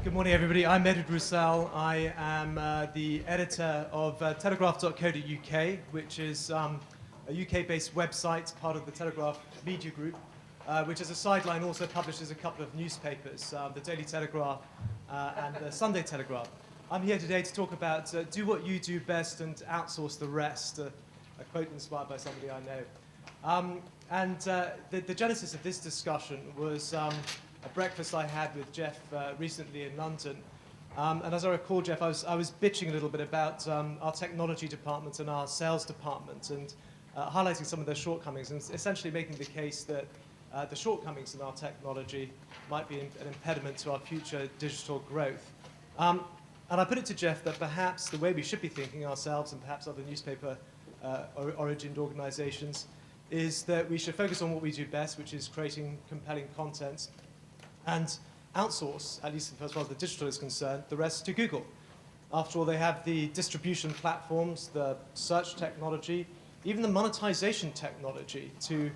Good morning, everybody. I'm Roussel. I am the editor of Telegraph.co.uk, which is a UK-based website, part of the Telegraph Media Group, which as a sideline also publishes a couple of newspapers, the Daily Telegraph and the Sunday Telegraph. I'm here today to talk about do what you do best and outsource the rest, a quote inspired by somebody I know. The genesis of this discussion was a breakfast I had with Jeff recently in London. And as I recall, Jeff, I was bitching a little bit about our technology department and our sales department and highlighting some of their shortcomings and essentially making the case that the shortcomings in our technology might be an impediment to our future digital growth. And I put it to Jeff that perhaps the way we should be thinking ourselves and perhaps other newspaper origined organizations is that we should focus on what we do best, which is creating compelling content, and outsource, at least as far as the digital is concerned, the rest to Google. After all, they have the distribution platforms, the search technology, even the monetization technology to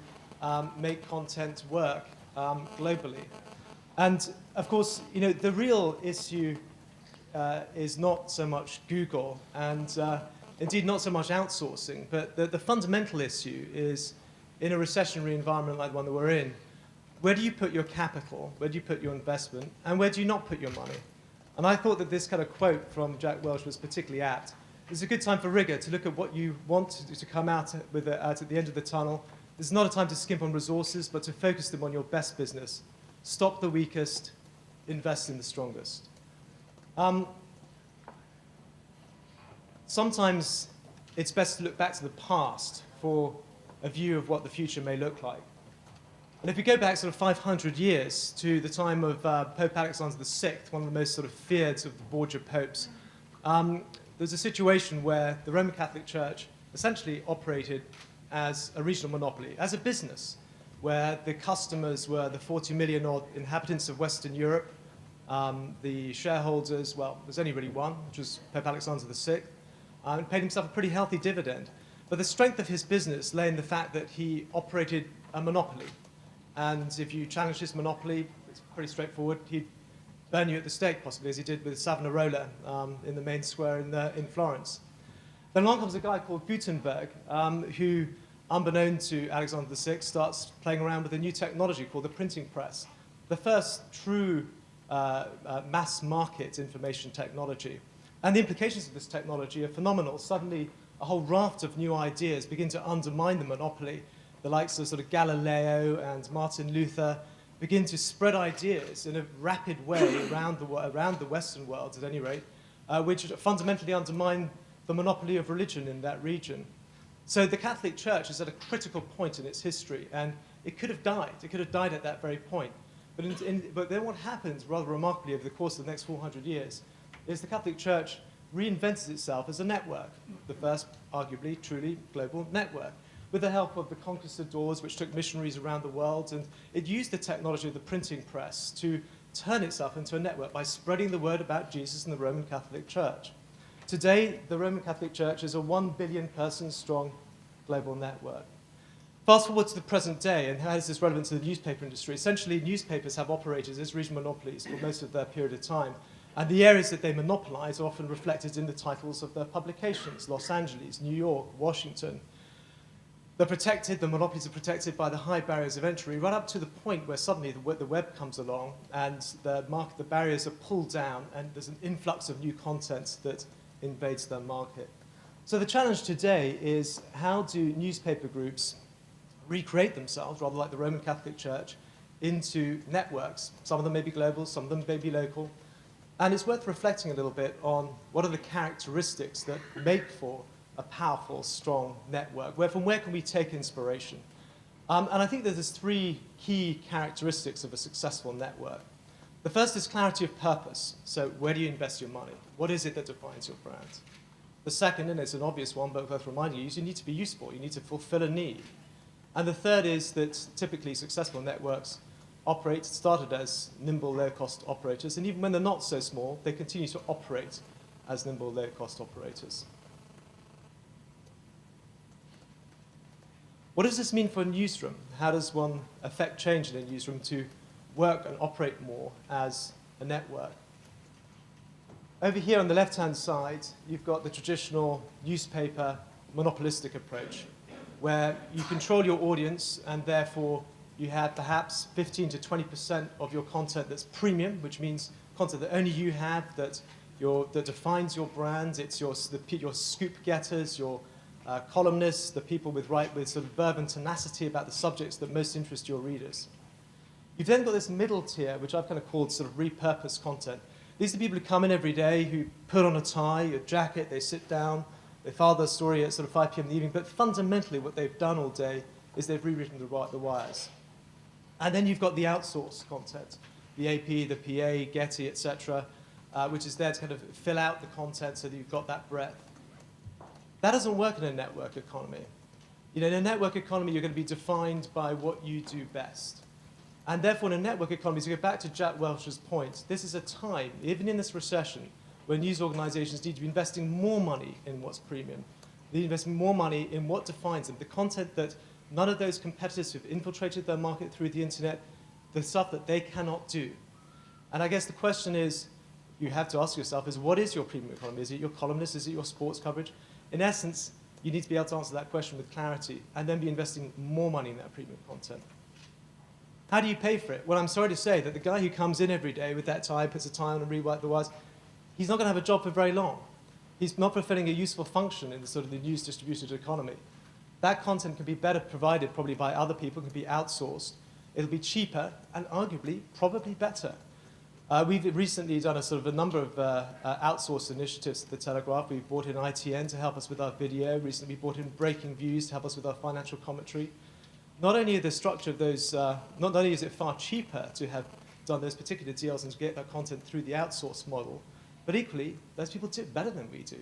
make content work globally. And of course, you know, the real issue is not so much Google and indeed not so much outsourcing, but the fundamental issue is in a recessionary environment like the one that we're in, where do you put your capital, where do you put your investment, and where do you not put your money? And I thought that this kind of quote from Jack Welch was particularly apt. It's a good time for rigor to look at what you want to come out with at the end of the tunnel. This is not a time to skimp on resources, but to focus them on your best business. Stop the weakest, invest in the strongest. Sometimes it's best to look back to the past for a view of what the future may look like. And if we go back sort of 500 years to the time of Pope Alexander VI, one of the most sort of feared of the Borgia popes, there's a situation where the Roman Catholic Church essentially operated as a regional monopoly, as a business, where the customers were the 40 million odd inhabitants of Western Europe. The shareholders, well, there's only really one, which was Pope Alexander VI, and paid himself a pretty healthy dividend. But the strength of his business lay in the fact that he operated a monopoly. And if you challenge his monopoly, it's pretty straightforward. He'd burn you at the stake, possibly, as he did with Savonarola in the main square in Florence. Then along comes a guy called Gutenberg, who, unbeknown to Alexander VI, starts playing around with a new technology called the printing press, the first true mass market information technology. And the implications of this technology are phenomenal. Suddenly, a whole raft of new ideas begin to undermine the monopoly. The likes of sort of Galileo and Martin Luther begin to spread ideas in a rapid way around the Western world, at any rate, which fundamentally undermine the monopoly of religion in that region. So the Catholic Church is at a critical point in its history, and it could have died. It could have died at that very point. But then what happens, rather remarkably, over the course of the next 400 years, is the Catholic Church reinvents itself as a network, the first, arguably, truly global network, with the help of the conquistadors, which took missionaries around the world, and it used the technology of the printing press to turn itself into a network by spreading the word about Jesus in the Roman Catholic Church. Today, the Roman Catholic Church is a 1 billion person strong global network. Fast forward to the present day, and how is this relevant to the newspaper industry? Essentially, newspapers have operated as regional monopolies for most of their period of time, and the areas that they monopolize are often reflected in the titles of their publications: Los Angeles, New York, Washington. They're protected, the monopolies are protected by the high barriers of entry, right up to the point where suddenly the web comes along and the barriers are pulled down and there's an influx of new content that invades their market. So the challenge today is, how do newspaper groups recreate themselves, rather like the Roman Catholic Church, into networks? Some of them may be global, some of them may be local. And it's worth reflecting a little bit on what are the characteristics that make for a powerful, strong network. From where can we take inspiration? And I think that there's three key characteristics of a successful network. The first is clarity of purpose. So where do you invest your money? What is it that defines your brand? The second, and it's an obvious one, but worth reminding you, is you need to be useful. You need to fulfill a need. And the third is that typically successful networks started as nimble, low-cost operators, and even when they're not so small, they continue to operate as nimble, low-cost operators. What does this mean for a newsroom? How does one affect change in a newsroom to work and operate more as a network? Over here on the left-hand side, you've got the traditional newspaper monopolistic approach, where you control your audience and therefore you have perhaps 15 to 20% of your content that's premium, which means content that only you have, that defines your brand. It's your scoop getters, your columnists, the people with sort of verve and tenacity about the subjects that most interest your readers. You've then got this middle tier, which I've kind of called sort of repurposed content. These are the people who come in every day, who put on a tie, a jacket, they sit down, they file their story at sort of 5 p.m. in the evening, but fundamentally what they've done all day is they've rewritten the wires. And then you've got the outsourced content, the AP, the PA, Getty, etc., which is there to kind of fill out the content so that you've got that breadth. That doesn't work in a network economy. In a network economy, you're going to be defined by what you do best. And therefore, in a network economy, to go back to Jack Welch's point, this is a time, even in this recession, where news organizations need to be investing more money in what's premium. They need to invest more money in what defines them, the content that none of those competitors who've infiltrated their market through the internet, the stuff that they cannot do. And I guess the question is, you have to ask yourself, is what is your premium economy? Is it your columnists? Is it your sports coverage? In essence, you need to be able to answer that question with clarity and then be investing more money in that premium content. How do you pay for it? Well, I'm sorry to say that the guy who comes in every day with that tie, puts a tie on and rewrites the wires, he's not going to have a job for very long. He's not fulfilling a useful function in the sort of the news distributed economy. That content can be better provided probably by other people, can be outsourced. It'll be cheaper and arguably probably better. We've recently done a number of outsourced initiatives at the Telegraph. We've brought in ITN to help us with our video. Recently, we brought in Breaking Views to help us with our financial commentary. Not only the structure of those, not only is it far cheaper to have done those particular deals and to get that content through the outsourced model, but equally, those people do it better than we do.